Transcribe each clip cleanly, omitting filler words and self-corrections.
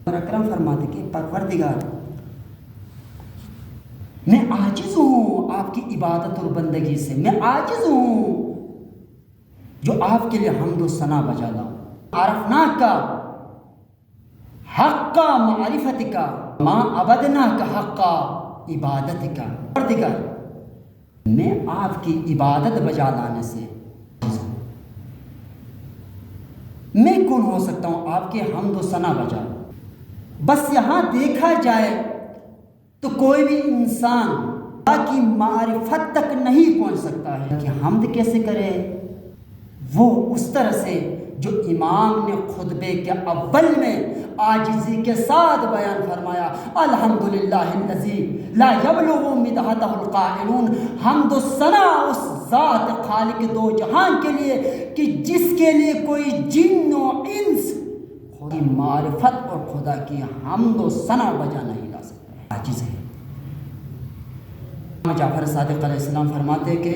اور اکرم فرماتے کہ پروردگار میں عاجز ہوں آپ کی عبادت اور بندگی سے، میں عاجز ہوں جو آپ کے لیے حمد و ثنا بجا لاؤں۔ عرفنا کا حق کا معرفت کا ما عبدنا کا حق کا عبادت کا، پروردگار میں آپ کی عبادت بجا لانے سے میں کون ہو سکتا ہوں آپ کے حمد و ثنا بجا۔ بس یہاں دیکھا جائے تو کوئی بھی انسان اللہ کی معرفت تک نہیں پہنچ سکتا ہے کہ حمد کیسے کرے، وہ اس طرح سے جو امام نے خطبے کے اول میں عاجزی کے ساتھ بیان فرمایا، الحمدللہ الذی لا یبلغ مدحتہ القائلون، حمد و ثنا اس ذات خالق دو جہان کے لیے کہ جس کے لیے کوئی جن و انس خود کی معرفت اور خدا کی حمد و ثنا بجا نہیں لا سکتا، عاجز ہے۔ جعفر صادق علیہ السلام فرماتے کہ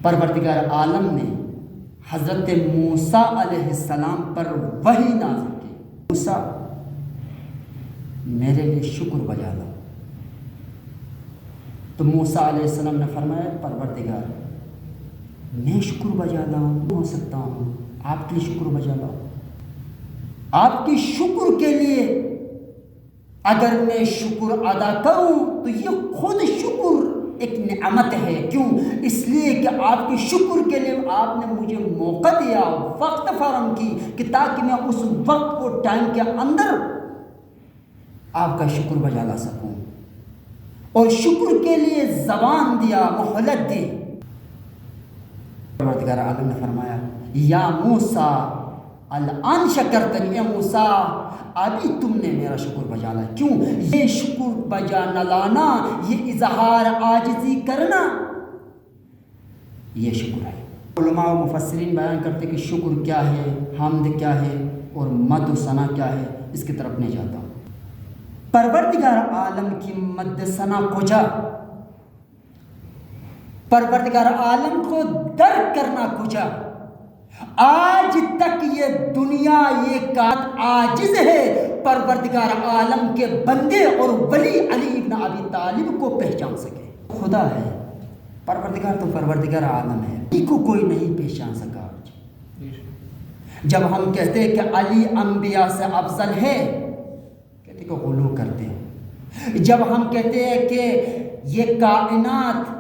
پروردگار عالم نے حضرت موسیٰ علیہ السلام پر وحی نازل کی، موسیٰ میرے لیے شکر بجا لاؤ۔ تو موسیٰ علیہ السلام نے فرمایا پروردگار میں شکر بجا لاؤں ہو سکتا ہوں، آپ کے لیے شکر بجا لاؤں، آپ کی شکر کے لیے اگر میں شکر ادا کروں تو یہ خود شکر ایک نعمت ہے۔ کیوں؟ اس لیے کہ آپ کے شکر کے لیے آپ نے مجھے موقع دیا، وقت فراہم کی کہ تاکہ میں اس وقت اور ٹائم کے اندر آپ کا شکر بجا لا سکوں، اور شکر کے لیے زبان دیا، مہلت دی۔ پروردگار عالم نے فرمایا یا موسیٰ الآن شکرتنی، اے موسیٰ ابھی تم نے میرا شکر بجا لایا۔ کیوں؟ یہ شکر بجا نہ لانا، یہ اظہار عاجزی کرنا، یہ شکر ہے۔ علماء و مفسرین بیان کرتے کہ شکر کیا ہے، حمد کیا ہے اور مد و ثنا کیا ہے، اس کی طرف نہیں جاتا ہوں۔ پروردگار عالم کی مد ثنا کجا، پروردگار عالم کو درک کرنا کجا۔ آج تک یہ دنیا یہ کائنات عاجز ہے پروردگار عالم کے بندے اور ولی علی ابن ابی طالب کو پہچان سکے۔ خدا ہے پروردگار، تو پروردگار عالم ہے، علی کو کوئی نہیں پہچان سکا۔ جب ہم کہتے ہیں کہ علی انبیاء سے افضل ہے، کہتے کہ غلو کرتے ہیں۔ جب ہم کہتے ہیں کہ یہ کائنات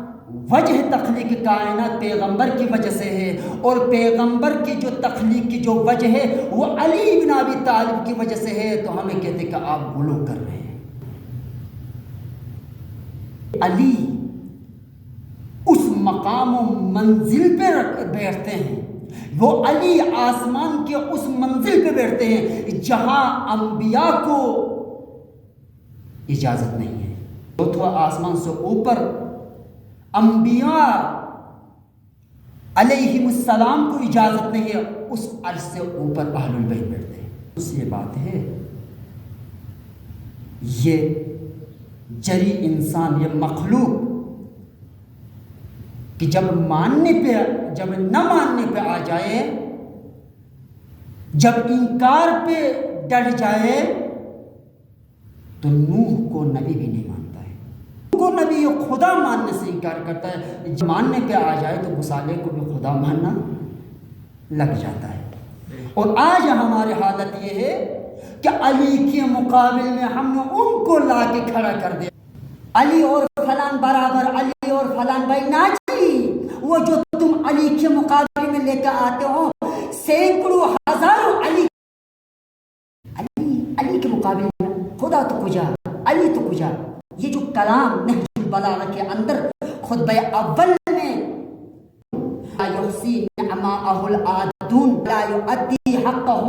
وجہ تخلیق کائنات پیغمبر کی وجہ سے ہے، اور پیغمبر کی جو تخلیق کی جو وجہ ہے وہ علی بن ابی طالب کی وجہ سے ہے، تو ہمیں کہتے ہیں کہ آپ غلو کر رہے ہیں۔ علی اس مقام و منزل پہ بیٹھتے ہیں، وہ علی آسمان کے اس منزل پہ بیٹھتے ہیں جہاں انبیاء کو اجازت نہیں ہے۔ وہ تو آسمان سے اوپر انبیاء علیہم السلام کو اجازت نہیں ہے، اس عرش سے اوپر اہل البیت بیٹھتے ہیں۔ اس یہ بات ہے، یہ جری انسان، یہ مخلوق کہ جب نہ ماننے پہ آ جائے، جب انکار پہ ڈٹ جائے، تو نوح کو نبی بھی نہیں مانتا ہے، کو نبی خدا ماننے سے انکار کرتا ہے، جب ماننے پہ آ جائے تو مصالح کو بھی خدا ماننا لگ جاتا ہے۔ اور آج ہماری حالت یہ ہے کہ علی کے مقابل میں ہم نے ان کو لا کے کھڑا کر دیا، علی اور فلان برابر، علی اور فلان بھائی نہ جی، وہ جو تم علی کے مقابل میں لے کر آتے ہو سینکڑوں ہزاروں علی کے مقابل میں خدا تو کجا، علی تو کجا۔ یہ جو کلام نہج البلاغہ کے اندر خطبہ اول میں لا یحصی نعماءہ العادون لا یؤدی حقہ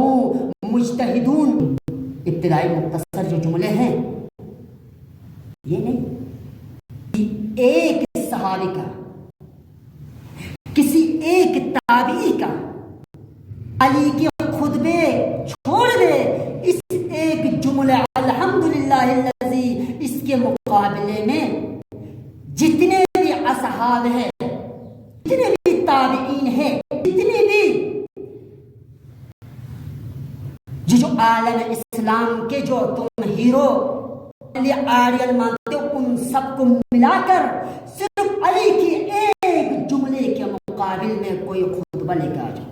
مجتہدون، ابتدائی مختصر جو جملے ہیں، یہ نہیں ایک صحابی کا، کسی ایک تابعی کا علی کے خطبے چھوڑ دے، اس ایک جملہ الحمدللہ الذی، اس کے مقابلے میں جتنے بھی اصحاب ہیں، جتنے بھی تابعین ہیں، جتنے بھی جو عالم اسلام کے جو تم ہیرو آئیڈیل مانتے ہو ان سب کو ملا کر صرف علی کی ایک جملے کے مقابل میں کوئی خطبہ لے کے آ جاؤ.